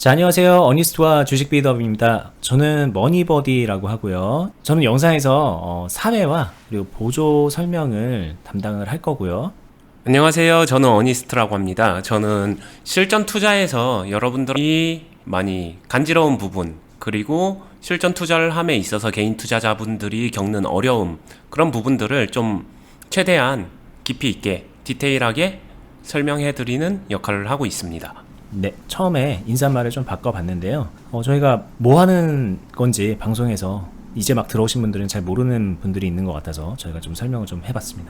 자, 안녕하세요. 어니스트와 주식 비더입니다. 저는 머니버디라고 하고요. 저는 영상에서 사회와 그리고 보조 설명을 담당을 할 거고요. 안녕하세요. 저는 어니스트라고 합니다. 저는 실전 투자에서 여러분들이 많이 간지러운 부분, 그리고 실전 투자를 함에 있어서 개인 투자자분들이 겪는 어려움, 그런 부분들을 좀 최대한 깊이 있게 디테일하게 설명해 드리는 역할을 하고 있습니다. 네, 처음에 인사말을 좀 바꿔봤는데요. 저희가 뭐 하는 건지 방송에서 이제 막 들어오신 분들은 잘 모르는 분들이 있는 것 같아서 저희가 좀 설명을 좀 해봤습니다.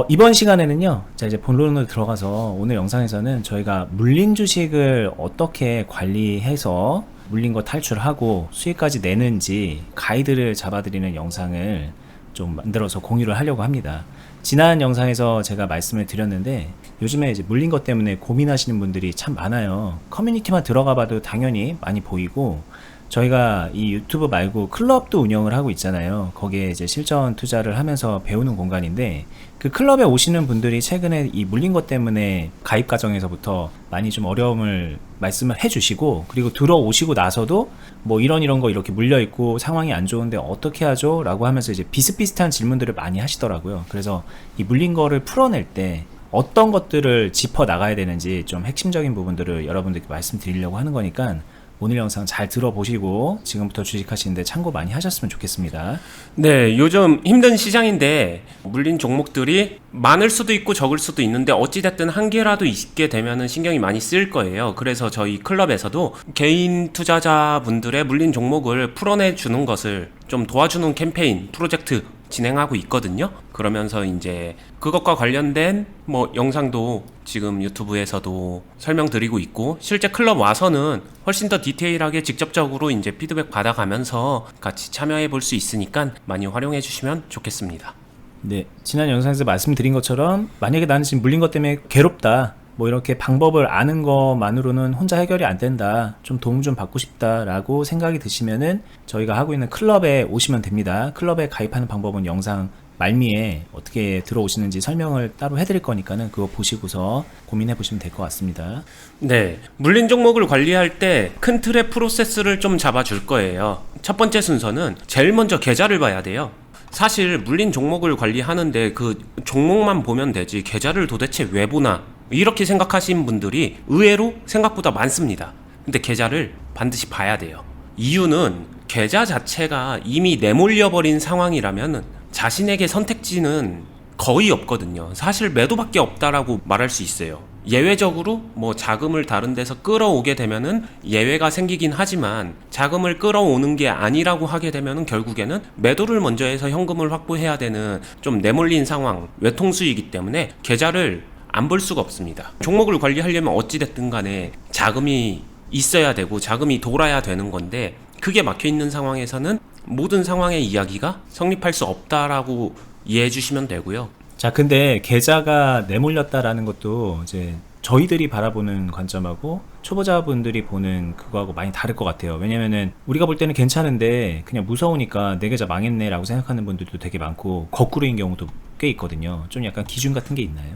이번 시간에는요, 자, 이제 본론으로 들어가서 오늘 영상에서는 저희가 물린 주식을 어떻게 관리해서 물린 거 탈출하고 수익까지 내는지 가이드를 잡아드리는 영상을 좀 만들어서 공유를 하려고 합니다. 지난 영상에서 제가 말씀을 드렸는데 요즘에 이제 물린 것 때문에 고민하시는 분들이 참 많아요. 커뮤니티만 들어가 봐도 당연히 많이 보이고, 저희가 이 유튜브 말고 클럽도 운영을 하고 있잖아요. 거기에 이제 실전 투자를 하면서 배우는 공간인데, 그 클럽에 오시는 분들이 최근에 이 물린 것 때문에 가입 과정에서부터 많이 좀 어려움을 말씀을 해주시고, 그리고 들어오시고 나서도 뭐 이런 거 이렇게 물려 있고 상황이 안 좋은데 어떻게 하죠? 라고 하면서 이제 비슷비슷한 질문들을 많이 하시더라고요. 그래서 이 물린 거를 풀어낼 때 어떤 것들을 짚어 나가야 되는지 좀 핵심적인 부분들을 여러분들께 말씀드리려고 하는 거니까 오늘 영상 잘 들어보시고 지금부터 주식하시는데 참고 많이 하셨으면 좋겠습니다. 네, 요즘 힘든 시장인데 물린 종목들이 많을 수도 있고 적을 수도 있는데 어찌됐든 한 개라도 있게 되면은 신경이 많이 쓰일 거예요. 그래서 저희 클럽에서도 개인 투자자분들의 물린 종목을 풀어내 주는 것을 좀 도와주는 캠페인, 프로젝트 진행하고 있거든요. 그러면서 이제 그것과 관련된 뭐 영상도 지금 유튜브에서도 설명드리고 있고, 실제 클럽 와서는 훨씬 더 디테일하게 직접적으로 이제 피드백 받아가면서 같이 참여해 볼 수 있으니까 많이 활용해 주시면 좋겠습니다. 네, 지난 영상에서 말씀드린 것처럼 만약에 나는 지금 물린 것 때문에 괴롭다, 뭐 이렇게 방법을 아는 것만으로는 혼자 해결이 안 된다, 좀 도움 좀 받고 싶다 라고 생각이 드시면은 저희가 하고 있는 클럽에 오시면 됩니다. 클럽에 가입하는 방법은 영상 말미에 어떻게 들어오시는지 설명을 따로 해드릴 거니까는 그거 보시고서 고민해 보시면 될 것 같습니다. 네, 물린 종목을 관리할 때 큰 틀의 프로세스를 좀 잡아줄 거예요. 첫 번째 순서는 제일 먼저 계좌를 봐야 돼요. 사실 물린 종목을 관리하는데 그 종목만 보면 되지 계좌를 도대체 왜 보나, 이렇게 생각하시는 분들이 의외로 생각보다 많습니다. 근데 계좌를 반드시 봐야 돼요. 이유는 계좌 자체가 이미 내몰려 버린 상황이라면 자신에게 선택지는 거의 없거든요. 사실 매도밖에 없다라고 말할 수 있어요. 예외적으로 뭐 자금을 다른 데서 끌어오게 되면은 예외가 생기긴 하지만, 자금을 끌어오는 게 아니라고 하게 되면은 결국에는 매도를 먼저 해서 현금을 확보해야 되는 좀 내몰린 상황, 외통수이기 때문에 계좌를 안 볼 수가 없습니다. 종목을 관리하려면 어찌됐든 간에 자금이 있어야 되고 자금이 돌아야 되는 건데, 그게 막혀있는 상황에서는 모든 상황의 이야기가 성립할 수 없다라고 이해해 주시면 되고요. 자, 근데 계좌가 내몰렸다라는 것도 이제 저희들이 바라보는 관점하고 초보자분들이 보는 그거하고 많이 다를 것 같아요. 왜냐면은 우리가 볼 때는 괜찮은데 그냥 무서우니까 내 계좌 망했네 라고 생각하는 분들도 되게 많고, 거꾸로인 경우도 꽤 있거든요. 좀 약간 기준 같은 게 있나요?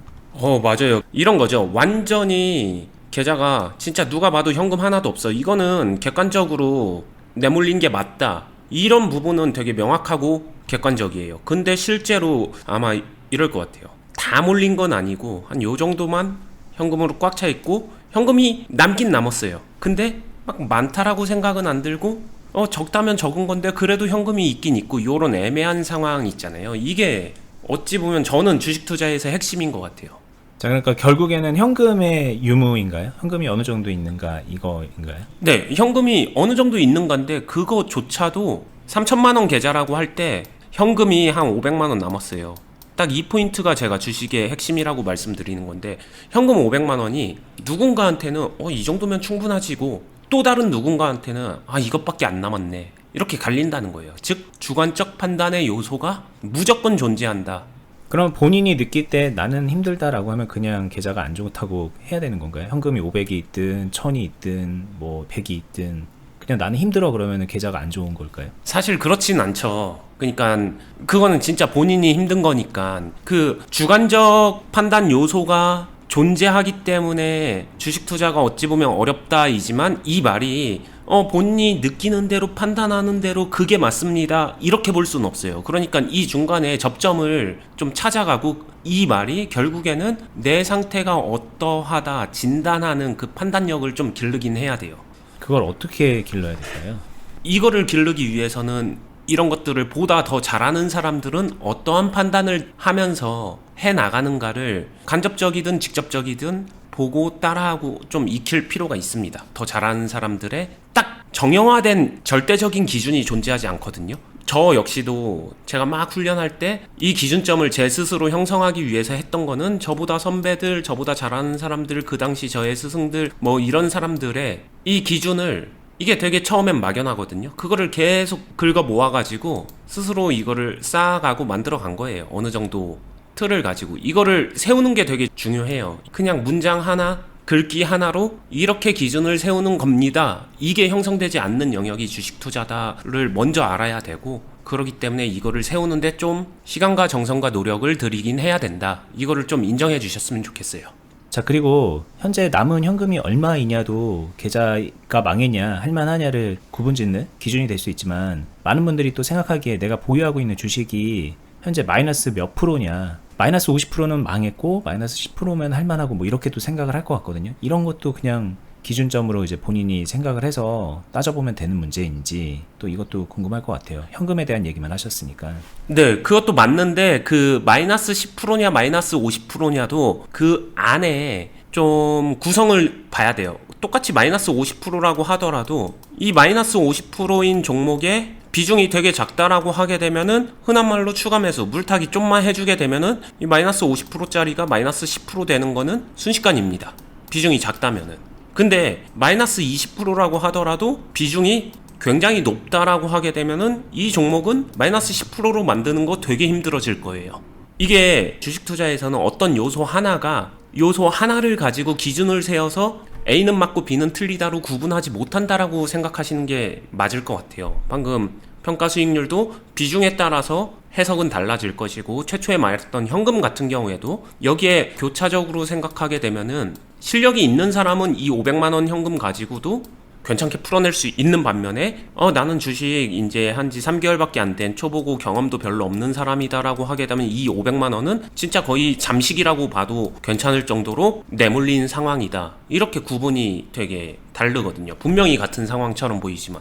맞아요. 이런 거죠. 완전히 계좌가 진짜 누가 봐도 현금 하나도 없어, 이거는 객관적으로 내몰린 게 맞다, 이런 부분은 되게 명확하고 객관적이에요. 근데 실제로 아마 이럴 것 같아요. 다 몰린 건 아니고 한 요 정도만 현금으로 꽉 차 있고 현금이 남긴 남았어요. 근데 막 많다라고 생각은 안 들고 적다면 적은 건데 그래도 현금이 있긴 있고, 요런 애매한 상황 있잖아요. 이게 어찌 보면 저는 주식 투자에서 핵심인 것 같아요. 자, 그러니까 결국에는 현금의 유무인가요? 현금이 어느 정도 있는가, 이거인가요? 네, 현금이 어느 정도 있는 건데 그거조차도 3천만 원 계좌라고 할 때 현금이 한 500만 원 남았어요. 딱 이 포인트가 제가 주식의 핵심이라고 말씀드리는 건데, 현금 500만 원이 누군가한테는 이 정도면 충분하지고, 또 다른 누군가한테는 이것밖에 안 남았네, 이렇게 갈린다는 거예요. 즉 주관적 판단의 요소가 무조건 존재한다. 그럼 본인이 느낄 때 나는 힘들다라고 하면 그냥 계좌가 안 좋다고 해야 되는 건가요? 현금이 500이 있든 1000이 있든 뭐 100이 있든 그냥 나는 힘들어 그러면 계좌가 안 좋은 걸까요? 사실 그렇진 않죠. 그러니까 그거는 진짜 본인이 힘든 거니까, 그 주관적 판단 요소가 존재하기 때문에 주식 투자가 어찌 보면 어렵다이지만 이 말이 본인이 느끼는 대로 판단하는 대로 그게 맞습니다 이렇게 볼 수는 없어요. 그러니까 이 중간에 접점을 좀 찾아가고 이 말이 결국에는 내 상태가 어떠하다 진단하는 그 판단력을 좀 기르긴 해야 돼요. 그걸 어떻게 길러야 될까요? 이거를 기르기 위해서는 이런 것들을 보다 더 잘하는 사람들은 어떠한 판단을 하면서 해나가는가를 간접적이든 직접적이든 보고 따라하고 좀 익힐 필요가 있습니다. 더 잘하는 사람들의 딱 정형화된 절대적인 기준이 존재하지 않거든요. 저 역시도 제가 막 훈련할 때 이 기준점을 제 스스로 형성하기 위해서 했던 거는 저보다 선배들, 저보다 잘하는 사람들, 그 당시 저의 스승들 뭐 이런 사람들의 이 기준을 이게 되게 처음엔 막연하거든요. 그거를 계속 긁어 모아가지고 스스로 이거를 쌓아가고 만들어 간 거예요. 어느 정도 틀을 가지고 이거를 세우는 게 되게 중요해요. 그냥 문장 하나 글귀 하나로 이렇게 기준을 세우는 겁니다. 이게 형성되지 않는 영역이 주식 투자다를 먼저 알아야 되고, 그렇기 때문에 이거를 세우는데 좀 시간과 정성과 노력을 들이긴 해야 된다. 이거를 좀 인정해 주셨으면 좋겠어요. 자, 그리고 현재 남은 현금이 얼마이냐도 계좌가 망했냐 할만하냐를 구분짓는 기준이 될 수 있지만, 많은 분들이 또 생각하기에 내가 보유하고 있는 주식이 현재 마이너스 몇 프로냐, 마이너스 50%는 망했고 마이너스 10%면 할만하고 뭐 이렇게 또 생각을 할 것 같거든요. 이런 것도 그냥 기준점으로 이제 본인이 생각을 해서 따져보면 되는 문제인지 또 이것도 궁금할 것 같아요. 현금에 대한 얘기만 하셨으니까. 네, 그것도 맞는데 그 마이너스 10%냐 마이너스 50%냐도 그 안에 좀 구성을 봐야 돼요. 똑같이 마이너스 50%라고 하더라도 이 마이너스 50%인 종목에 비중이 되게 작다라고 하게 되면은 흔한 말로 추가 매수, 물타기 좀만 해주게 되면은 이 마이너스 50%짜리가 마이너스 10% 되는 거는 순식간입니다. 비중이 작다면은. 근데 마이너스 20%라고 하더라도 비중이 굉장히 높다라고 하게 되면은 이 종목은 마이너스 10%로 만드는 거 되게 힘들어질 거예요. 이게 주식 투자에서는 어떤 요소 하나를 가지고 기준을 세워서 A는 맞고 B는 틀리다로 구분하지 못한다라고 생각하시는 게 맞을 것 같아요. 방금 평가 수익률도 비중에 따라서 해석은 달라질 것이고, 최초에 말했던 현금 같은 경우에도 여기에 교차적으로 생각하게 되면은 실력이 있는 사람은 이 500만 원 현금 가지고도 괜찮게 풀어낼 수 있는 반면에 나는 주식 이제 한지 3개월밖에 안 된 초보고 경험도 별로 없는 사람이다라고 하게 되면 이 500만 원은 진짜 거의 잠식이라고 봐도 괜찮을 정도로 내몰린 상황이다. 이렇게 구분이 되게 다르거든요. 분명히 같은 상황처럼 보이지만.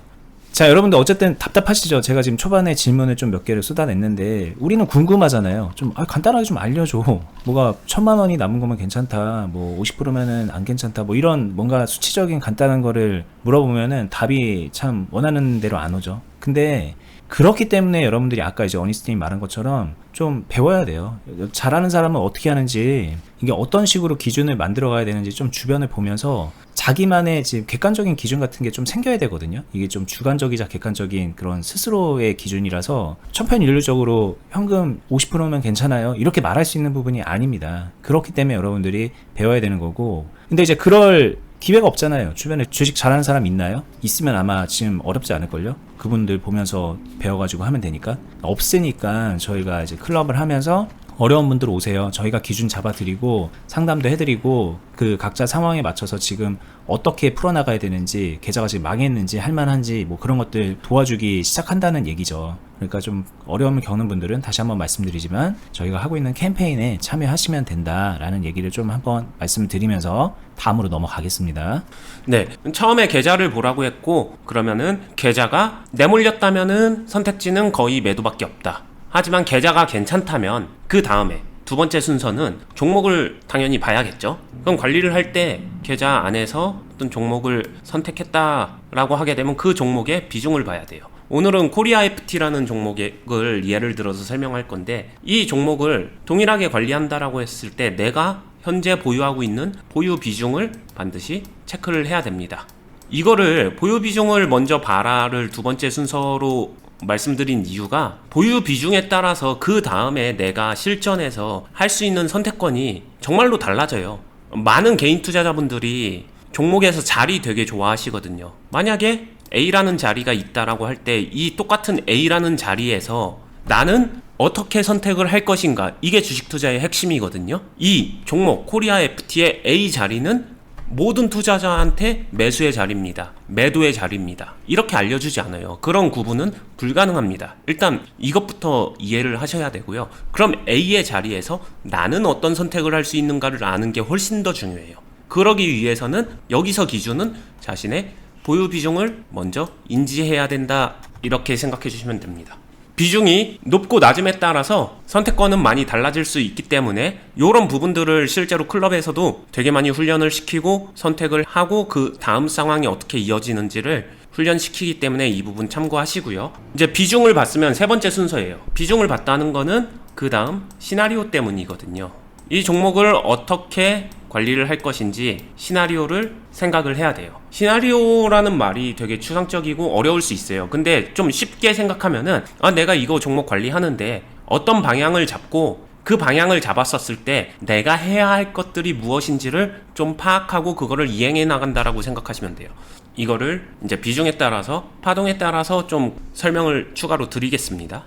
자, 여러분들 어쨌든 답답하시죠? 제가 지금 초반에 질문을 좀 몇 개를 쏟아냈는데 우리는 궁금하잖아요. 좀 간단하게 좀 알려줘. 뭐가 1000만 원이 남은 거면 괜찮다, 뭐 50%면은 안 괜찮다, 뭐 이런 뭔가 수치적인 간단한 거를 물어보면은 답이 참 원하는 대로 안 오죠. 근데 그렇기 때문에 여러분들이 아까 이제 어니스트님 말한 것처럼 좀 배워야 돼요. 잘하는 사람은 어떻게 하는지, 이게 어떤 식으로 기준을 만들어 가야 되는지 좀 주변을 보면서 자기만의 지금 객관적인 기준 같은 게 좀 생겨야 되거든요. 이게 좀 주관적이자 객관적인 그런 스스로의 기준이라서 천편일률적으로 현금 50%면 괜찮아요 이렇게 말할 수 있는 부분이 아닙니다. 그렇기 때문에 여러분들이 배워야 되는 거고, 근데 이제 그럴 기회가 없잖아요. 주변에 주식 잘하는 사람 있나요? 있으면 아마 지금 어렵지 않을걸요? 그분들 보면서 배워가지고 하면 되니까. 없으니까 저희가 이제 클럽을 하면서 어려운 분들 오세요. 저희가 기준 잡아드리고 상담도 해드리고 그 각자 상황에 맞춰서 지금 어떻게 풀어나가야 되는지, 계좌가 지금 망했는지 할만한지 뭐 그런 것들 도와주기 시작한다는 얘기죠. 그러니까 좀 어려움을 겪는 분들은 다시 한번 말씀드리지만 저희가 하고 있는 캠페인에 참여하시면 된다라는 얘기를 좀 한번 말씀드리면서 다음으로 넘어가겠습니다. 네, 처음에 계좌를 보라고 했고, 그러면은 계좌가 내몰렸다면은 선택지는 거의 매도밖에 없다. 하지만 계좌가 괜찮다면 그 다음에 두 번째 순서는 종목을 당연히 봐야겠죠. 그럼 관리를 할 때 계좌 안에서 어떤 종목을 선택했다라고 하게 되면 그 종목의 비중을 봐야 돼요. 오늘은 코리아 FT라는 종목을 예를 들어서 설명할 건데, 이 종목을 동일하게 관리한다라고 했을 때 내가 현재 보유하고 있는 보유 비중을 반드시 체크를 해야 됩니다. 이거를 보유 비중을 먼저 봐라를 두 번째 순서로 말씀드린 이유가, 보유 비중에 따라서 그 다음에 내가 실전에서 할 수 있는 선택권이 정말로 달라져요. 많은 개인 투자자분들이 종목에서 자리 되게 좋아하시거든요. 만약에 A라는 자리가 있다라고 할 때 이 똑같은 A라는 자리에서 나는 어떻게 선택을 할 것인가, 이게 주식 투자의 핵심이거든요. 이 종목 코리아 FT의 A 자리는 모든 투자자한테 매수의 자리입니다. 매도의 자리입니다. 이렇게 알려주지 않아요. 그런 구분은 불가능합니다. 일단 이것부터 이해를 하셔야 되고요. 그럼 A의 자리에서 나는 어떤 선택을 할 수 있는가를 아는 게 훨씬 더 중요해요. 그러기 위해서는 여기서 기준은 자신의 보유 비중을 먼저 인지해야 된다, 이렇게 생각해 주시면 됩니다. 비중이 높고 낮음에 따라서 선택권은 많이 달라질 수 있기 때문에 이런 부분들을 실제로 클럽에서도 되게 많이 훈련을 시키고 선택을 하고 그 다음 상황이 어떻게 이어지는지를 훈련시키기 때문에 이 부분 참고하시고요. 이제 비중을 봤으면 세 번째 순서예요. 비중을 봤다는 거는 그 다음 시나리오 때문이거든요. 이 종목을 어떻게 관리를 할 것인지 시나리오를 생각을 해야 돼요. 시나리오라는 말이 되게 추상적이고 어려울 수 있어요. 근데 좀 쉽게 생각하면은 내가 이거 종목 관리하는데 어떤 방향을 잡고 그 방향을 잡았었을 때 내가 해야 할 것들이 무엇인지를 좀 파악하고 그거를 이행해 나간다라고 생각하시면 돼요. 이거를 이제 비중에 따라서 파동에 따라서 좀 설명을 추가로 드리겠습니다.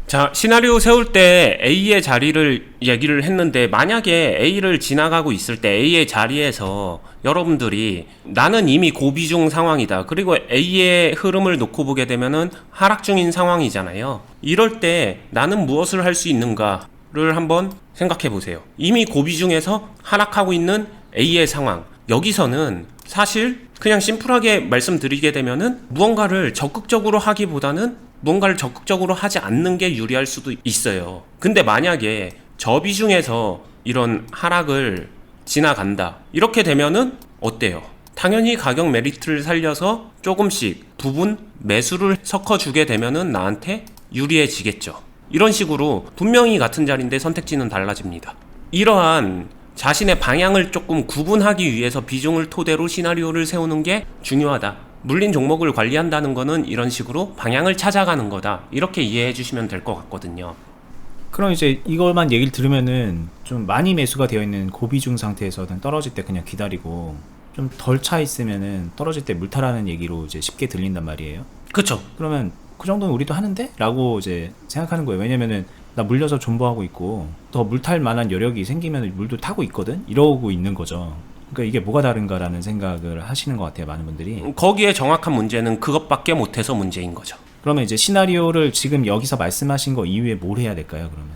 자, 시나리오 세울 때 A의 자리를 얘기를 했는데, 만약에 A를 지나가고 있을 때 A의 자리에서 여러분들이 나는 이미 고비중 상황이다, 그리고 A의 흐름을 놓고 보게 되면은 하락 중인 상황이잖아요. 이럴 때 나는 무엇을 할 수 있는가를 한번 생각해 보세요. 이미 고비중에서 하락하고 있는 A의 상황, 여기서는 사실 그냥 심플하게 말씀드리게 되면은 무언가를 적극적으로 하기보다는 무언가를 적극적으로 하지 않는 게 유리할 수도 있어요. 근데 만약에 저비중에서 이런 하락을 지나간다, 이렇게 되면은 어때요? 당연히 가격 메리트를 살려서 조금씩 부분 매수를 섞어주게 되면은 나한테 유리해지겠죠. 이런 식으로 분명히 같은 자리인데 선택지는 달라집니다. 이러한 자신의 방향을 조금 구분하기 위해서 비중을 토대로 시나리오를 세우는 게 중요하다. 물린 종목을 관리한다는 거는 이런 식으로 방향을 찾아가는 거다, 이렇게 이해해 주시면 될 것 같거든요. 그럼 이제 이걸만 얘기를 들으면은 좀 많이 매수가 되어 있는 고비중 상태에서는 떨어질 때 그냥 기다리고, 좀 덜 차 있으면은 떨어질 때 물타라는 얘기로 이제 쉽게 들린단 말이에요. 그쵸? 그러면 그 정도는 우리도 하는데? 라고 이제 생각하는 거예요. 왜냐면은 나 물려서 존버하고 있고 더 물탈 만한 여력이 생기면 물도 타고 있거든? 이러고 있는 거죠. 그러니까 이게 뭐가 다른가라는 생각을 하시는 것 같아요, 많은 분들이. 거기에 정확한 문제는 그것밖에 못해서 문제인 거죠. 그러면 이제 시나리오를 지금 여기서 말씀하신 거 이후에 뭘 해야 될까요, 그러면?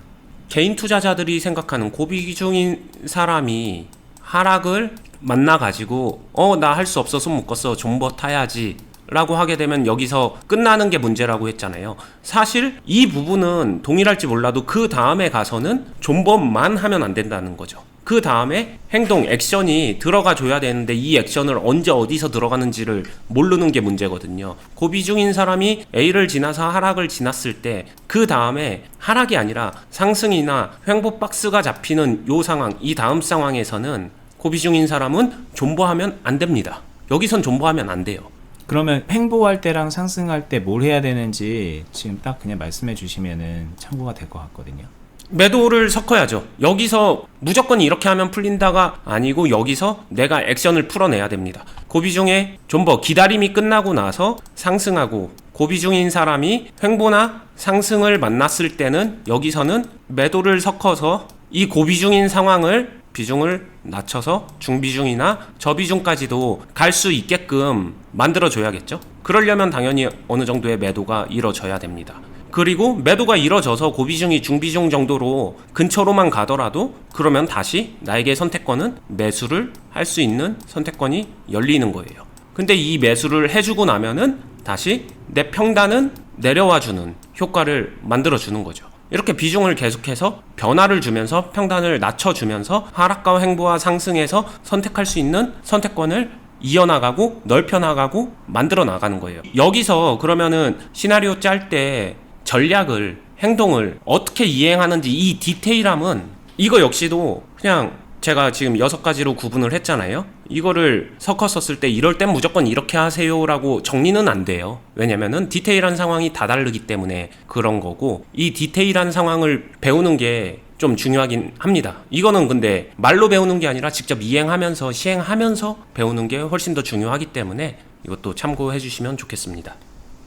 개인 투자자들이 생각하는 고비중인 사람이 하락을 만나가지고 나 할 수 없어, 손 묶었어, 존버 타야지 라고 하게 되면 여기서 끝나는 게 문제라고 했잖아요. 사실 이 부분은 동일할지 몰라도 그 다음에 가서는 존버만 하면 안 된다는 거죠. 그 다음에 행동, 액션이 들어가 줘야 되는데 이 액션을 언제 어디서 들어가는지를 모르는 게 문제거든요. 고비중인 사람이 A를 지나서 하락을 지났을 때 그 다음에 하락이 아니라 상승이나 횡보 박스가 잡히는 요 상황, 이 다음 상황에서는 고비중인 사람은 존버하면 안 됩니다. 여기선 존버하면 안 돼요. 그러면 횡보할 때랑 상승할 때 뭘 해야 되는지 지금 딱 그냥 말씀해 주시면은 참고가 될 것 같거든요. 매도를 섞어야죠. 여기서 무조건 이렇게 하면 풀린다가 아니고 여기서 내가 액션을 풀어내야 됩니다. 고비중에 존버 기다림이 끝나고 나서 상승하고, 고비중인 사람이 횡보나 상승을 만났을 때는 여기서는 매도를 섞어서 이 고비중인 상황을 비중을 낮춰서 중비중이나 저비중까지도 갈 수 있게끔 만들어줘야겠죠. 그러려면 당연히 어느 정도의 매도가 이뤄져야 됩니다. 그리고 매도가 이뤄져서 고비중이 중비중 정도로 근처로만 가더라도 그러면 다시 나에게 선택권은 매수를 할 수 있는 선택권이 열리는 거예요. 근데 이 매수를 해주고 나면은 다시 내 평단은 내려와주는 효과를 만들어주는 거죠. 이렇게 비중을 계속해서 변화를 주면서 평단을 낮춰주면서 하락과 횡보와 상승에서 선택할 수 있는 선택권을 이어나가고 넓혀나가고 만들어 나가는 거예요. 여기서 그러면은 시나리오 짤 때 전략을, 행동을 어떻게 이행하는지 이 디테일함은 이거 역시도 그냥 제가 지금 6가지로 구분을 했잖아요. 이거를 섞었었을 때 이럴 땐 무조건 이렇게 하세요 라고 정리는 안 돼요. 왜냐면은 디테일한 상황이 다 다르기 때문에 그런 거고, 이 디테일한 상황을 배우는 게 좀 중요하긴 합니다. 이거는 근데 말로 배우는 게 아니라 직접 이행하면서 시행하면서 배우는 게 훨씬 더 중요하기 때문에 이것도 참고해 주시면 좋겠습니다.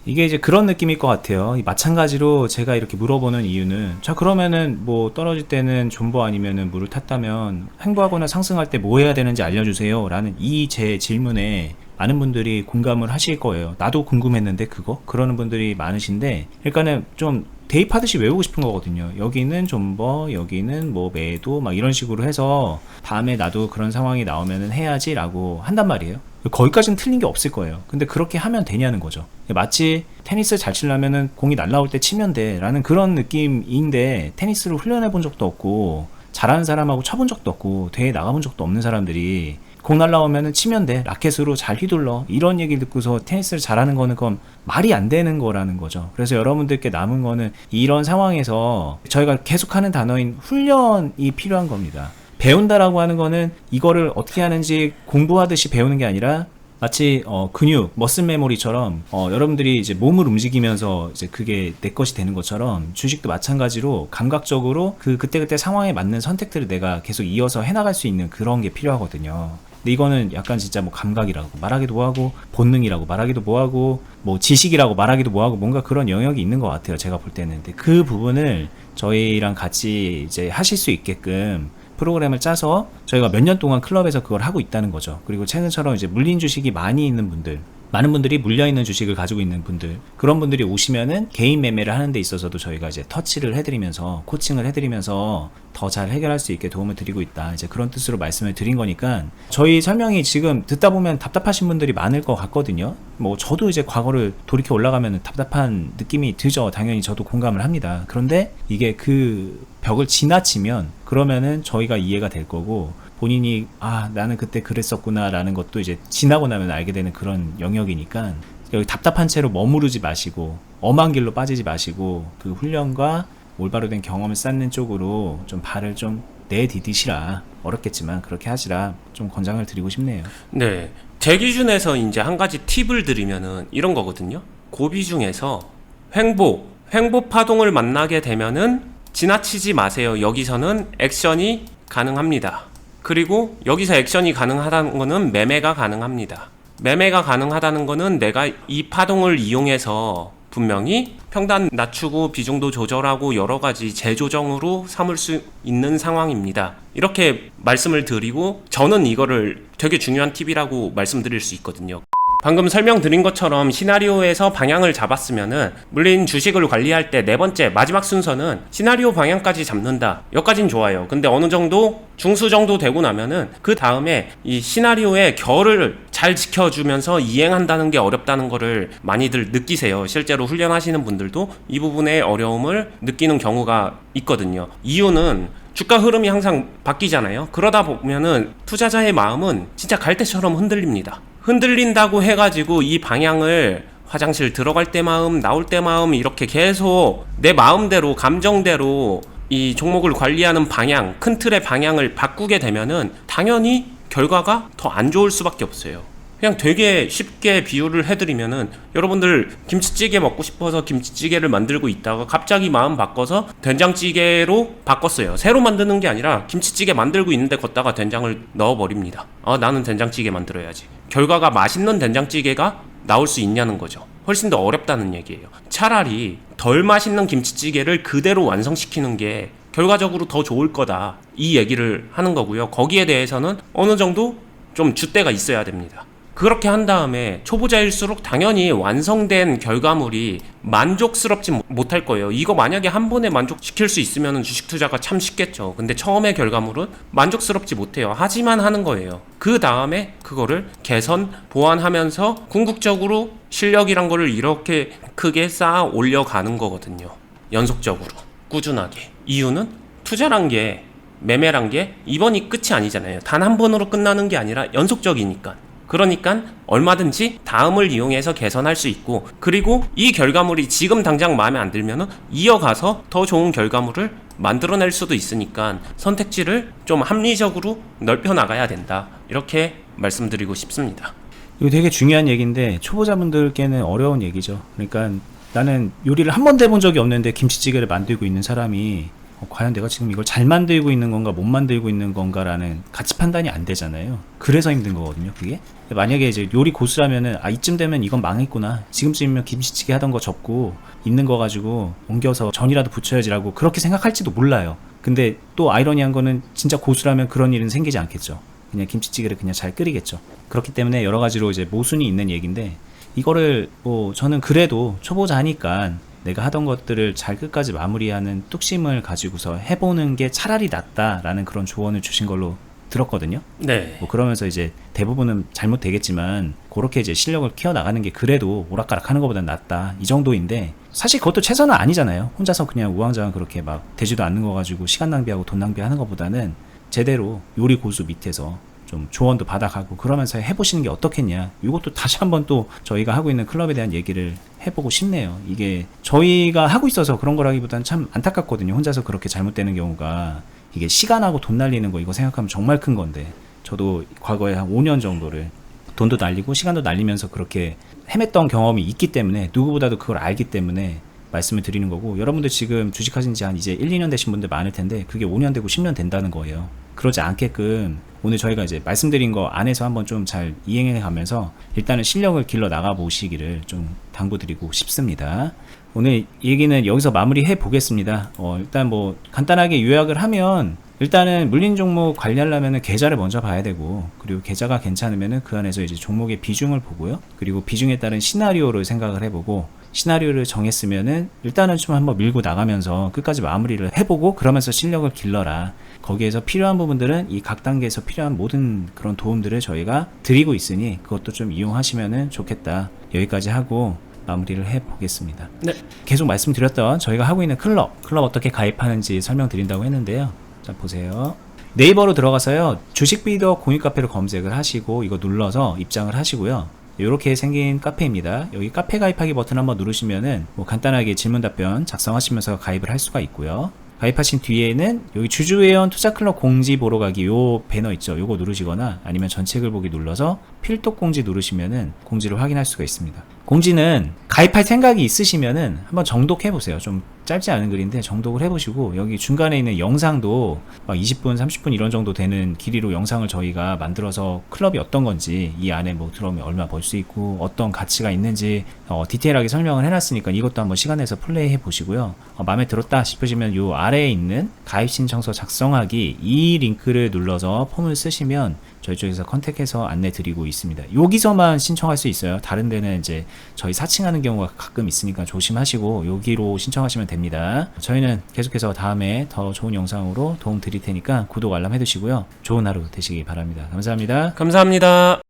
이게 이제 그런 느낌일 것 같아요. 마찬가지로 제가 이렇게 물어보는 이유는, 자 그러면은 뭐 떨어질 때는 존버 아니면은 물을 탔다면 횡보하거나 상승할 때 뭐 해야 되는지 알려주세요 라는 이 제 질문에 많은 분들이 공감을 하실 거예요. 나도 궁금했는데 그거? 그러는 분들이 많으신데, 그러니까는 좀 대입하듯이 외우고 싶은 거거든요. 여기는 존버, 여기는 뭐 매도 막 이런 식으로 해서 다음에 나도 그런 상황이 나오면은 해야지 라고 한단 말이에요. 거기까지는 틀린 게 없을 거예요. 근데 그렇게 하면 되냐는 거죠. 마치 테니스 잘 치려면은 공이 날라올 때 치면 돼 라는 그런 느낌인데, 테니스를 훈련해 본 적도 없고 잘하는 사람하고 쳐본 적도 없고 대회 나가본 적도 없는 사람들이 공 날라오면은 치면 돼, 라켓으로 잘 휘둘러, 이런 얘기를 듣고서 테니스를 잘하는 거는 그건 말이 안 되는 거라는 거죠. 그래서 여러분들께 남은 거는 이런 상황에서 저희가 계속하는 단어인 훈련이 필요한 겁니다. 배운다라고 하는 거는 이거를 어떻게 하는지 공부하듯이 배우는 게 아니라 마치 근육, 머슬 메모리처럼 여러분들이 이제 몸을 움직이면서 이제 그게 내 것이 되는 것처럼, 주식도 마찬가지로 감각적으로 그때그때 상황에 맞는 선택들을 내가 계속 이어서 해나갈 수 있는 그런 게 필요하거든요. 근데 이거는 약간 진짜 뭐 감각이라고 말하기도 뭐하고, 본능이라고 말하기도 뭐하고, 뭐 지식이라고 말하기도 뭐하고, 뭔가 그런 영역이 있는 것 같아요, 제가 볼 때는. 근데 그 부분을 저희랑 같이 이제 하실 수 있게끔 프로그램을 짜서 저희가 몇 년 동안 클럽에서 그걸 하고 있다는 거죠. 그리고 최근처럼 이제 물린 주식이 많이 있는 분들, 많은 분들이 물려있는 주식을 가지고 있는 분들, 그런 분들이 오시면은 개인 매매를 하는 데 있어서도 저희가 이제 터치를 해드리면서, 코칭을 해드리면서 더 잘 해결할 수 있게 도움을 드리고 있다, 이제 그런 뜻으로 말씀을 드린 거니까, 저희 설명이 지금 듣다 보면 답답하신 분들이 많을 것 같거든요. 뭐 저도 이제 과거를 돌이켜 올라가면 답답한 느낌이 들죠. 당연히 저도 공감을 합니다. 그런데 이게 그 벽을 지나치면 그러면은 저희가 이해가 될 거고, 본인이 나는 그때 그랬었구나 라는 것도 이제 지나고 나면 알게 되는 그런 영역이니까, 여기 답답한 채로 머무르지 마시고 엄한 길로 빠지지 마시고 그 훈련과 올바로 된 경험을 쌓는 쪽으로 좀 발을 좀 내디디시라, 어렵겠지만 그렇게 하시라, 좀 권장을 드리고 싶네요. 네, 제 기준에서 이제 한 가지 팁을 드리면은 이런 거거든요. 고비 중에서 횡보 파동을 만나게 되면은 지나치지 마세요. 여기서는 액션이 가능합니다. 그리고 여기서 액션이 가능하다는 거는 매매가 가능합니다. 매매가 가능하다는 거는 내가 이 파동을 이용해서 분명히 평단 낮추고 비중도 조절하고 여러 가지 재조정으로 삼을 수 있는 상황입니다. 이렇게 말씀을 드리고, 저는 이거를 되게 중요한 팁이라고 말씀드릴 수 있거든요. 방금 설명드린 것처럼 시나리오에서 방향을 잡았으면은 물린 주식을 관리할 때 네 번째 마지막 순서는 시나리오 방향까지 잡는다. 여기까진 좋아요. 근데 어느 정도 중수 정도 되고 나면은 그 다음에 이 시나리오의 결을 잘 지켜주면서 이행한다는 게 어렵다는 거를 많이들 느끼세요. 실제로 훈련하시는 분들도 이 부분에 어려움을 느끼는 경우가 있거든요. 이유는 주가 흐름이 항상 바뀌잖아요. 그러다 보면은 투자자의 마음은 진짜 갈대처럼 흔들립니다. 흔들린다고 해가지고 이 방향을 화장실 들어갈 때 마음, 나올 때 마음, 이렇게 계속 내 마음대로, 감정대로 이 종목을 관리하는 방향, 큰 틀의 방향을 바꾸게 되면은 당연히 결과가 더 안 좋을 수밖에 없어요. 그냥 되게 쉽게 비유를 해드리면은, 여러분들 김치찌개 먹고 싶어서 김치찌개를 만들고 있다가 갑자기 마음 바꿔서 된장찌개로 바꿨어요. 새로 만드는 게 아니라 김치찌개 만들고 있는데 걷다가 된장을 넣어버립니다. 나는 된장찌개 만들어야지. 결과가 맛있는 된장찌개가 나올 수 있냐는 거죠. 훨씬 더 어렵다는 얘기예요. 차라리 덜 맛있는 김치찌개를 그대로 완성시키는 게 결과적으로 더 좋을 거다, 이 얘기를 하는 거고요. 거기에 대해서는 어느 정도 좀 줏대가 있어야 됩니다. 그렇게 한 다음에 초보자일수록 당연히 완성된 결과물이 만족스럽지 못할 거예요. 이거 만약에 한 번에 만족시킬 수 있으면 주식 투자가 참 쉽겠죠. 근데 처음에 결과물은 만족스럽지 못해요. 하지만 하는 거예요. 그 다음에 그거를 개선, 보완하면서 궁극적으로 실력이란 거를 이렇게 크게 쌓아 올려가는 거거든요. 연속적으로, 꾸준하게. 이유는 투자란 게, 매매란 게 이번이 끝이 아니잖아요. 단 한 번으로 끝나는 게 아니라 연속적이니까. 그러니까 얼마든지 다음을 이용해서 개선할 수 있고, 그리고 이 결과물이 지금 당장 마음에 안 들면은 이어가서 더 좋은 결과물을 만들어낼 수도 있으니까 선택지를 좀 합리적으로 넓혀 나가야 된다, 이렇게 말씀드리고 싶습니다. 이거 되게 중요한 얘기인데 초보자분들께는 어려운 얘기죠. 그러니까 나는 요리를 한 번도 해본 적이 없는데 김치찌개를 만들고 있는 사람이 과연 내가 지금 이걸 잘 만들고 있는 건가 못 만들고 있는 건가라는 가치 판단이 안 되잖아요. 그래서 힘든 거거든요, 그게. 만약에 이제 요리 고수라면은 이쯤 되면 이건 망했구나, 지금쯤이면 김치찌개 하던 거 접고 있는 거 가지고 옮겨서 전이라도 부쳐야지라고 그렇게 생각할지도 몰라요. 근데 또 아이러니한 거는 진짜 고수라면 그런 일은 생기지 않겠죠. 그냥 김치찌개를 그냥 잘 끓이겠죠. 그렇기 때문에 여러 가지로 이제 모순이 있는 얘기인데, 이거를 저는 그래도 초보자니까 내가 하던 것들을 잘 끝까지 마무리하는 뚝심을 가지고서 해보는 게 차라리 낫다라는 그런 조언을 주신 걸로 들었거든요. 네. 그러면서 이제 대부분은 잘못되겠지만 그렇게 이제 실력을 키워나가는 게 그래도 오락가락 하는 것보다 낫다, 이 정도인데, 사실 그것도 최선은 아니잖아요. 혼자서 그냥 우왕좌왕 그렇게 막 되지도 않는 거 가지고 시간 낭비하고 돈 낭비하는 것보다는 제대로 요리 고수 밑에서 좀 조언도 받아가고 그러면서 해보시는 게 어떻겠냐. 이것도 다시 한번 또 저희가 하고 있는 클럽에 대한 얘기를 해보고 싶네요. 이게 저희가 하고 있어서 그런 거라기보다는 참 안타깝거든요. 혼자서 그렇게 잘못되는 경우가. 이게 시간하고 돈 날리는 거, 이거 생각하면 정말 큰 건데, 저도 과거에 한 5년 정도를 돈도 날리고 시간도 날리면서 그렇게 헤맸던 경험이 있기 때문에, 누구보다도 그걸 알기 때문에 말씀을 드리는 거고, 여러분들 지금 주식하신 지 한 이제 1, 2년 되신 분들 많을 텐데 그게 5년 되고 10년 된다는 거예요. 그러지 않게끔 오늘 저희가 이제 말씀드린 거 안에서 한번 좀 잘 이행해 가면서 일단은 실력을 길러 나가 보시기를 좀 당부드리고 싶습니다. 오늘 얘기는 여기서 마무리해 보겠습니다. 일단 뭐 간단하게 요약을 하면, 일단은 물린 종목 관리하려면 계좌를 먼저 봐야 되고, 그리고 계좌가 괜찮으면 그 안에서 이제 종목의 비중을 보고요. 그리고 비중에 따른 시나리오를 생각을 해보고, 시나리오를 정했으면은 일단은 좀 한번 밀고 나가면서 끝까지 마무리를 해보고, 그러면서 실력을 길러라. 거기에서 필요한 부분들은 이 각 단계에서 필요한 모든 그런 도움들을 저희가 드리고 있으니 그것도 좀 이용하시면은 좋겠다. 여기까지 하고 마무리를 해보겠습니다. 네. 계속 말씀드렸던 저희가 하고 있는 클럽 어떻게 가입하는지 설명드린다고 했는데요. 자, 보세요. 네이버로 들어가서요, 주식비더 공유카페를 검색을 하시고 이거 눌러서 입장을 하시고요. 이렇게 생긴 카페입니다. 여기 카페 가입하기 버튼 한번 누르시면은 뭐 간단하게 질문 답변 작성하시면서 가입을 할 수가 있고요. 가입하신 뒤에는 여기 주주회원 투자클럽 공지 보러 가기 요 배너 있죠. 요거 누르시거나 아니면 전체 글 보기 눌러서 필독 공지 누르시면은 공지를 확인할 수가 있습니다. 공지는 가입할 생각이 있으시면은 한번 정독해 보세요. 좀 짧지 않은 글인데 정독을 해보시고, 여기 중간에 있는 영상도 막 20분, 30분 이런 정도 되는 길이로 영상을 저희가 만들어서 클럽이 어떤 건지, 이 안에 뭐 들어오면 얼마 벌 수 있고 어떤 가치가 있는지 디테일하게 설명을 해놨으니까 이것도 한번 시간 내서 플레이 해 보시고요. 마음에 들었다 싶으시면 요 아래에 있는 가입 신청서 작성하기, 이 링크를 눌러서 폼을 쓰시면 저희 쪽에서 컨택해서 안내 드리고 있습니다. 여기서만 신청할 수 있어요. 다른 데는 이제 저희 사칭하는 경우가 가끔 있으니까 조심하시고 여기로 신청하시면 됩니다. 저희는 계속해서 다음에 더 좋은 영상으로 도움 드릴 테니까 구독 알람 해두시고요. 좋은 하루 되시기 바랍니다. 감사합니다. 감사합니다.